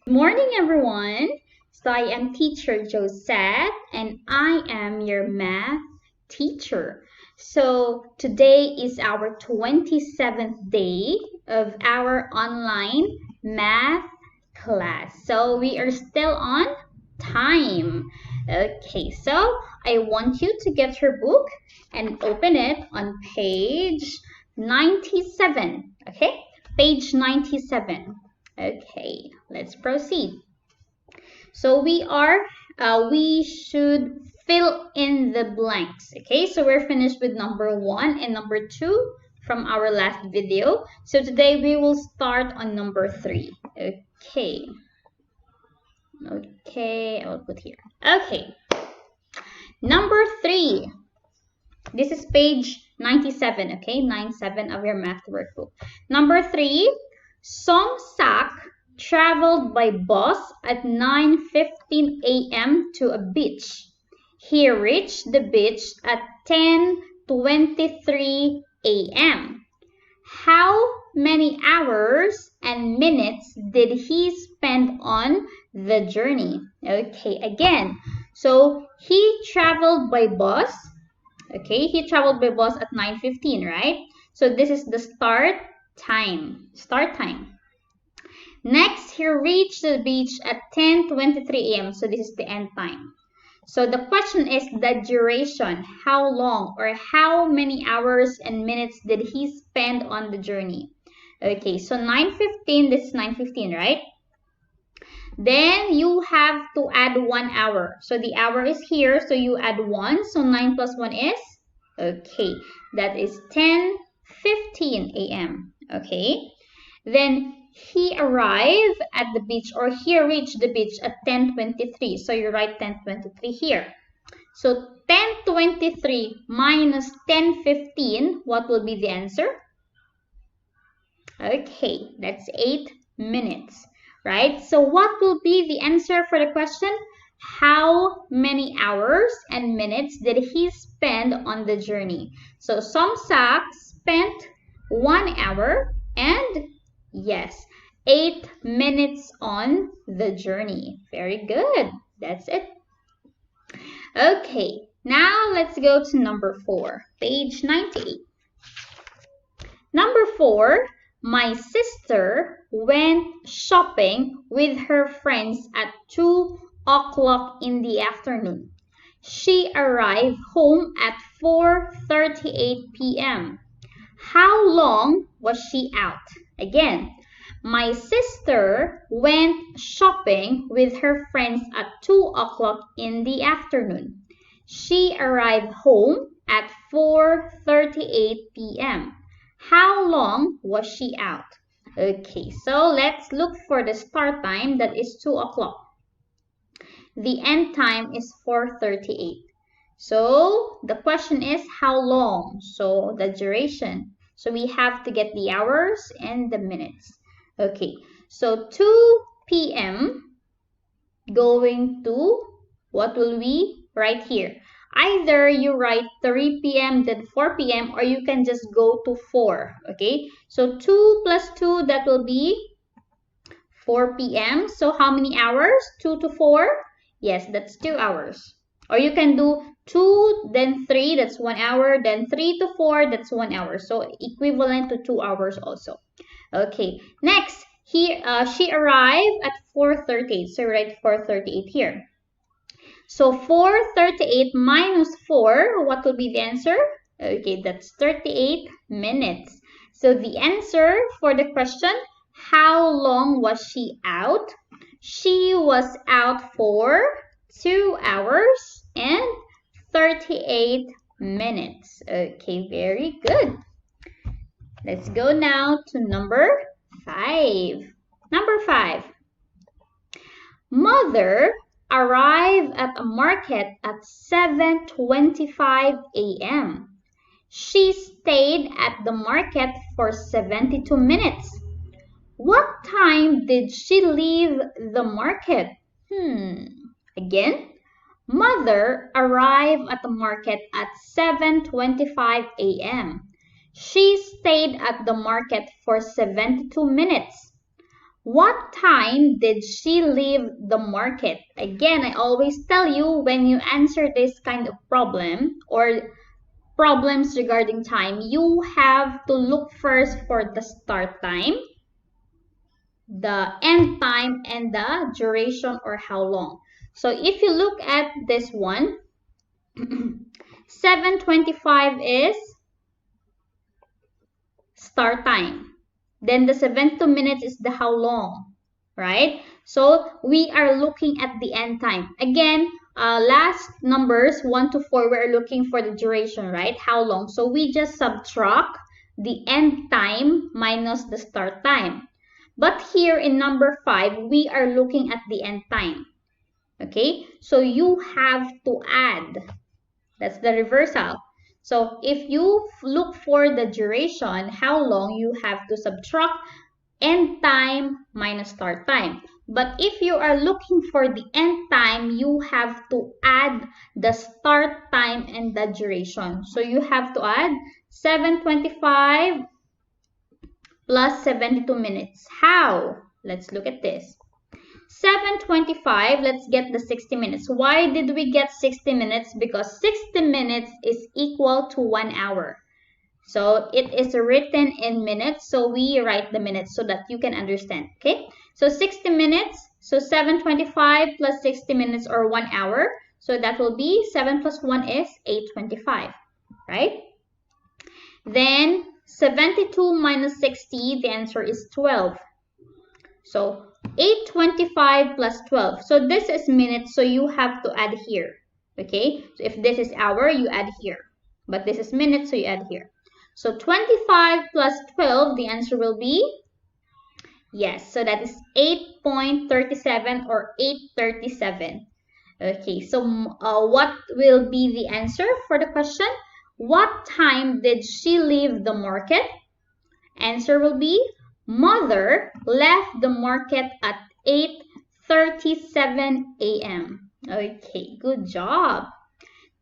Good morning, everyone. So I am teacher Josette and I am your math teacher. So today is our 27th day of our online math class. So we are still on time. Okay, so I want you to get your book and open it on page 97. Okay, page 97. Okay, let's proceed. So we should fill in the blanks. Okay, so we're finished with number 1 and number 2 from our last video. So today we will start on number 3. Okay, I'll put here. Okay, number 3. This is page 97, okay, 97 of your math workbook. Number 3, Somsak traveled by bus at 9:15 a.m. to a beach. He reached the beach at 10:23 a.m. How many hours and minutes did he spend on the journey? Okay, again, so he traveled by bus. Okay, he traveled by bus at 9:15, right? So this is the start time. Next, he reached the beach at 10:23 a.m. So this is the end time. So the question is the duration. How long or how many hours and minutes did he spend on the journey? Okay, so 9:15, this is 9:15, right? Then you have to add 1 hour. So the hour is here, so you add 1. So 9 plus 1 is? Okay, that is 10:15 a.m. Okay, then he arrived at the beach, or he reached the beach at 10:23. So you write 10:23 here. So 10:23 minus 10:15, what will be the answer? Okay, that's 8 minutes, right? So what will be the answer for the question? How many hours and minutes did he spend on the journey? So Somsak spent 1 hour and yes, 8 minutes on the journey. Very good. That's it. Okay, now let's go to number 4, page 98. Number 4, my sister went shopping with her friends at 2 o'clock in the afternoon. She arrived home at 4:38 p.m. How long was she out? Again, my sister went shopping with her friends at 2 o'clock in the afternoon. She arrived home at 4:38 p.m. How long was she out? Okay, so let's look for the start time, that is 2 o'clock. The end time is 4:38. So the question is how long? So the duration. So we have to get the hours and the minutes. Okay, so 2 p.m. going to, what will we write here? Either you write 3 p.m. then 4 p.m. or you can just go to 4. Okay, so 2 plus 2, that will be 4 p.m. So how many hours? 2 to 4? Yes, that's 2 hours. Or you can do 2, then 3, that's 1 hour. Then 3 to 4, that's 1 hour. So equivalent to 2 hours also. Okay, next, she arrived at 4:38. So write 4:38 here. So 4:38 minus 4, what will be the answer? Okay, that's 38 minutes. So the answer for the question, how long was she out? She was out for 2 hours and 38 minutes. Okay, very good. Let's go now to number 5. Number 5. Mother arrived at a market at 7:25 a.m. She stayed at the market for 72 minutes. What time did she leave the market? Again, mother arrived at the market at 7:25 a.m. She stayed at the market for 72 minutes. What time did she leave the market? Again, I always tell you when you answer this kind of problem or problems regarding time, you have to look first for the start time, the end time, and the duration or how long. So if you look at this one, 7:25 is start time. Then the 72 minutes is the how long, right? So we are looking at the end time. Again, last numbers 1 to 4, we're looking for the duration, right? How long? So we just subtract the end time minus the start time. But here in number 5, we are looking at the end time. Okay, so you have to add. That's the reversal. So if you look for the duration, how long, you have to subtract end time minus start time. But if you are looking for the end time, you have to add the start time and the duration. So you have to add 7:25 plus 72 minutes. How? Let's look at this. 7:25, let's get the 60 minutes. Why did we get 60 minutes? Because 60 minutes is equal to 1 hour. So it is written in minutes, so we write the minutes so that you can understand, okay? So 60 minutes, so 7:25 plus 60 minutes or 1 hour. So that will be 7 plus 1 is 8:25, right? Then 72 minus 60, the answer is 12. So 8:25 plus 12. So this is minutes, so you have to add here. Okay? So if this is hour, you add here. But this is minutes, so you add here. So 25 plus 12, the answer will be, yes, so that is 8.37 or 8:37. Okay, so what will be the answer for the question? What time did she leave the market? Answer will be, Mother left the market at 8:37 a.m. Okay, good job.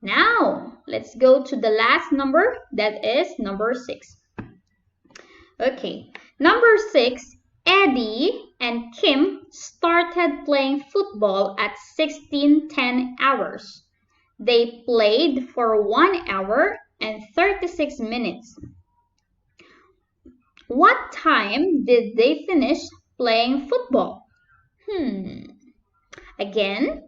Now, let's go to the last number, that is number 6. Okay, number 6, Eddie and Kim started playing football at 16:10 hours. They played for 1 hour and 36 minutes. What time did they finish playing football? Again,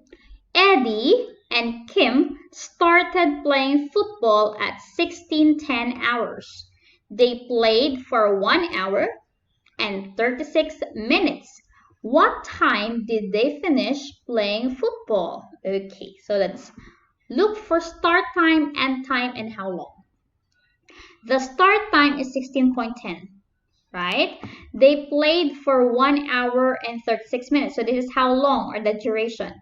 Eddie and Kim started playing football at 16:10 hours. They played for 1 hour and 36 minutes. What time did they finish playing football? Okay, so let's look for start time, end time, and how long. The start time is 16:10. Right? They played for 1 hour and 36 minutes. So this is how long or the duration.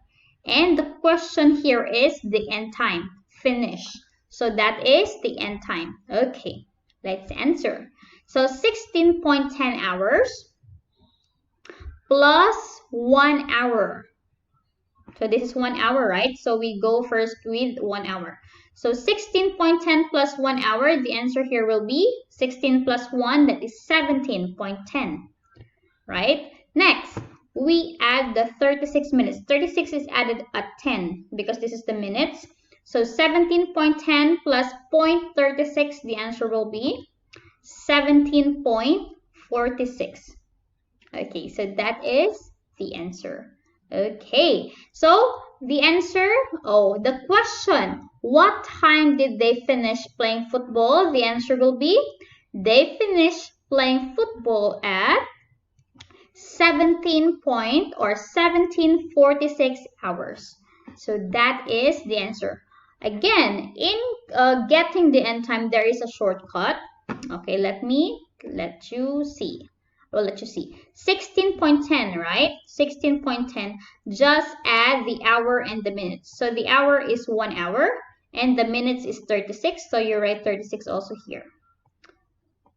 And the question here is the end time. Finish. So that is the end time. Okay, let's answer. So 16:10 hours plus 1 hour. So this is 1 hour, right? So we go first with 1 hour. So 16:10 plus 1 hour, the answer here will be 16 plus 1, that is 17.10, right? Next, we add the 36 minutes. 36 is added at 10 because this is the minutes. So 17.10 plus 0.36, the answer will be 17.46. Okay, so that is the answer. Okay, so the answer, the question, what time did they finish playing football? The answer will be, they finished playing football at 17:46 hours. So that is the answer. Again, in getting the end time, there is a shortcut. Okay, let you see. Well, let you see. 16.10, right? 16.10. Just add the hour and the minutes. So the hour is 1 hour and the minutes is 36. So you write 36 also here.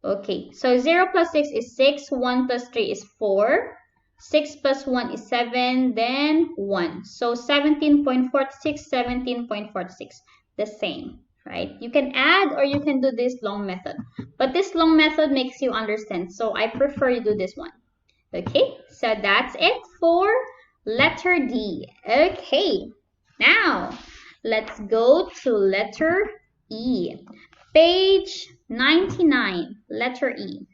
Okay, so 0 plus 6 is 6. 1 plus 3 is 4. 6 plus 1 is 7. Then 1. So 17.46, 17.46. The same. Right? You can add or you can do this long method. But this long method makes you understand. So I prefer you do this one. Okay, so that's it for letter D. Okay, now let's go to letter E. Page 99, letter E.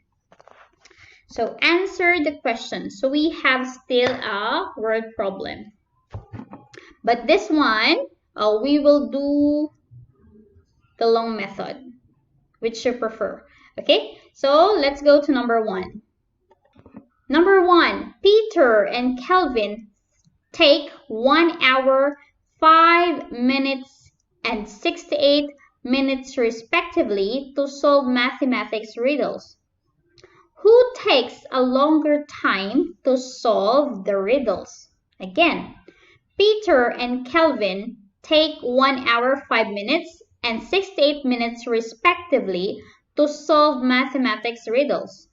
So answer the question. So we have still a word problem. But this one, we will do the long method. Which you prefer? Okay, so let's go to number 1. Number 1, Peter and Kelvin take 1 hour, 5 minutes, and 68 minutes respectively to solve mathematics riddles. Who takes a longer time to solve the riddles? Again, Peter and Kelvin take 1 hour, 5 minutes, and 68 minutes respectively to solve mathematics riddles.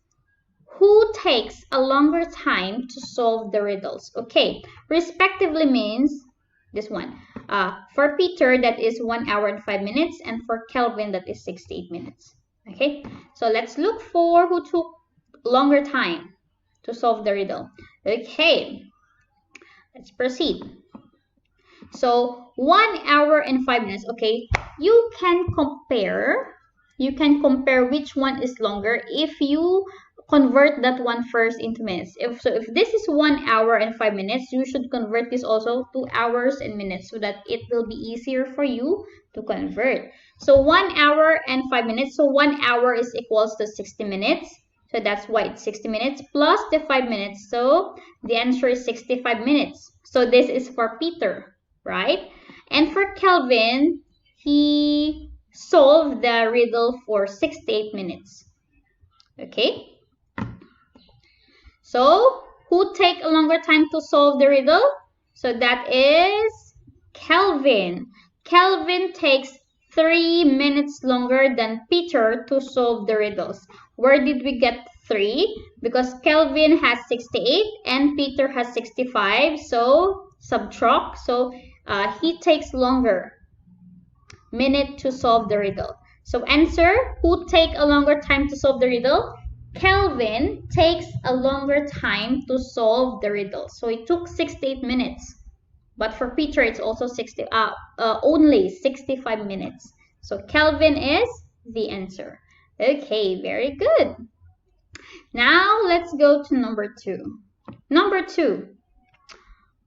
Who takes a longer time to solve the riddles? Okay, respectively means this one. For Peter, that is 1 hour and 5 minutes, and for Kelvin, that is 68 minutes. Okay, so let's look for who took longer time to solve the riddle. Okay, let's proceed. So 1 hour and 5 minutes. Okay, you can compare which one is longer if you convert that one first into minutes. If this is 1 hour and 5 minutes, you should convert this also to hours and minutes so that it will be easier for you to convert. So 1 hour and 5 minutes. So 1 hour is equals to 60 minutes. So that's why it's 60 minutes plus the 5 minutes. So the answer is 65 minutes. So this is for Peter, right? And for Kelvin, he solved the riddle for 68 minutes. Okay? So, who take a longer time to solve the riddle? So that is Kelvin. Kelvin takes 3 minutes longer than Peter to solve the riddles. Where did we get 3? Because Kelvin has 68 and Peter has 65. So, subtract. So, he takes longer minute to solve the riddle. So, answer, who take a longer time to solve the riddle? Kelvin takes a longer time to solve the riddle. So it took 68 minutes. But for Peter, it's also only 65 minutes. So Kelvin is the answer. Okay, very good. Now let's go to number 2. Number 2.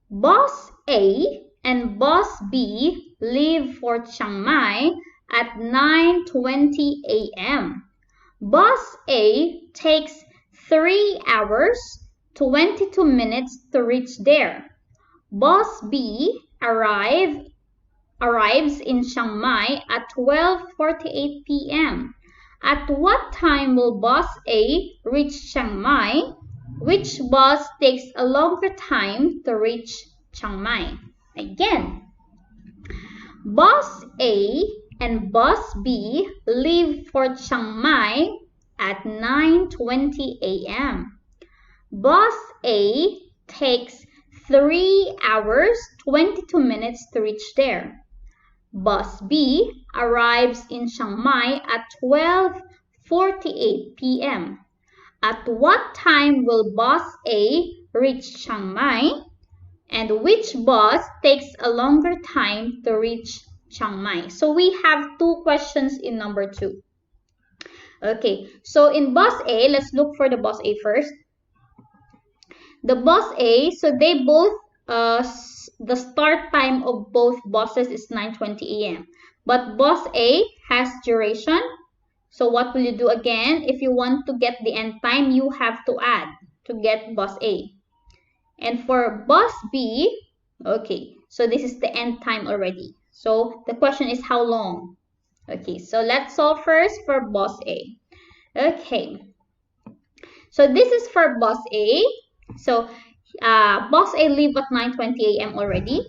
Boss A and Boss B leave for Chiang Mai at 9:20 a.m. Boss A takes 3 hours, 22 minutes to reach there. Boss B arrives in Chiang Mai at 12:48 p.m. At what time will Boss A reach Chiang Mai? Which bus takes a longer time to reach Chiang Mai? Again, Boss A and Boss B leave for Chiang Mai at 9:20 a.m. Boss A takes 3 hours, 22 minutes to reach there. Boss B arrives in Chiang Mai at 12:48 p.m. At what time will Boss A reach Chiang Mai? And which bus takes a longer time to reach Chiang Mai? So we have 2 questions in number 2. Okay, so in bus A, let's look for the bus A first. The bus A, so they both, the start time of both buses is 9:20 a.m. But bus A has duration. So what will you do again? If you want to get the end time, you have to add to get bus A. And for bus B, okay, so this is the end time already. So the question is how long? Okay, so let's solve first for bus A. Okay, so this is for bus A. So bus A leave at 9:20 a.m. already.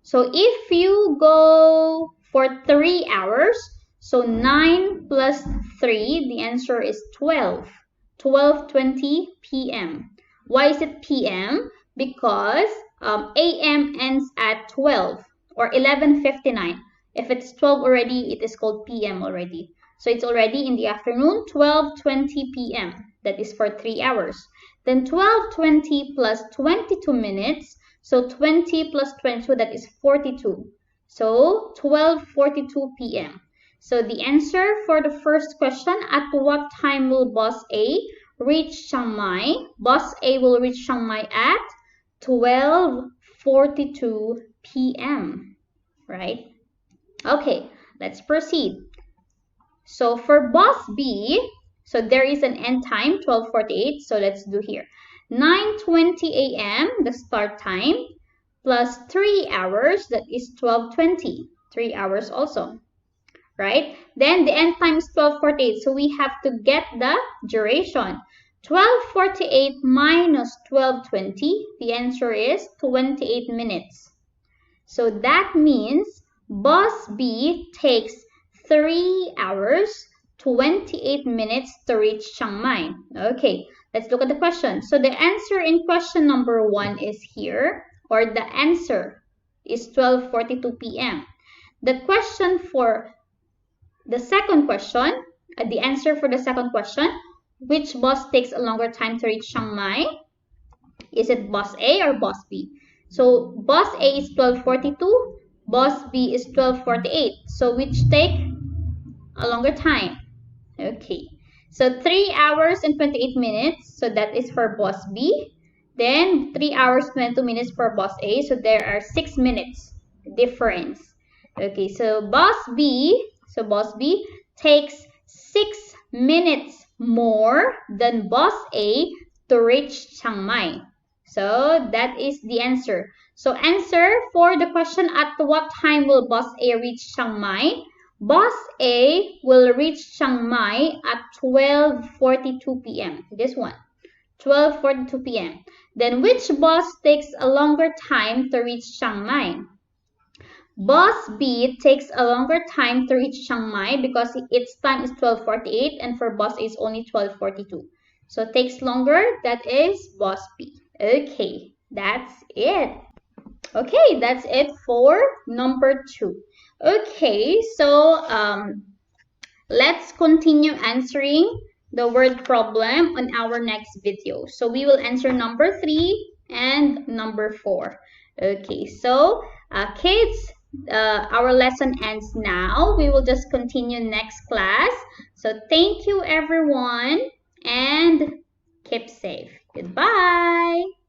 So if you go for 3 hours, so 9 plus 3, the answer is 12. 12:20 p.m. Why is it p.m.? Because a.m. ends at 12 or 11:59. If it's 12 already, it is called p.m. already. So it's already in the afternoon, 12:20 p.m. That is for 3 hours. Then 12:20 plus 22 minutes. So 20 plus 22, that is 42. So 12:42 p.m. So the answer for the first question, at what time will Bus A reach Chiang Mai? Bus A will reach Chiang Mai at 12:42 p.m. Right? Okay, let's proceed. So for Bus B, so there is an end time, 12:48. So let's do here. 9:20 a.m., the start time, plus 3 hours, that is 12:20. 3 hours also. Right? Then the end time is 12:48. So we have to get the duration. 12:48 minus 12:20, the answer is 28 minutes. So that means Bus B takes 3 hours, 28 minutes to reach Chiang Mai. Okay, let's look at the question. So the answer in question number 1 is here, or the answer is 12:42 p.m. The question for the second question, the answer for the second question, which bus takes a longer time to reach Chiang Mai? Is it Bus A or Bus B? So Bus A is 12:42, Bus B is 12:48. So which take a longer time? Okay, so 3 hours and 28 minutes. So that is for Bus B. Then 3 hours 22 minutes for Bus A. So there are 6 minutes difference. Okay, so Bus B takes 6 minutes more than Bus A to reach Chiang Mai. So that is the answer. So answer for the question, at what time will Bus A reach Chiang Mai? Bus A will reach Chiang Mai at 12:42 p.m. This one, 12:42 p.m. Then which bus takes a longer time to reach Chiang Mai? Bus B takes a longer time to reach Chiang Mai because its time is 12:48 and for Bus A is only 12:42. So it takes longer, that is Bus B. Okay, that's it. Okay, that's it for number 2. Okay, so let's continue answering the word problem on our next video. So we will answer number 3 and number 4. Okay, so kids, our lesson ends now. We will just continue next class. So thank you everyone and keep safe. Goodbye.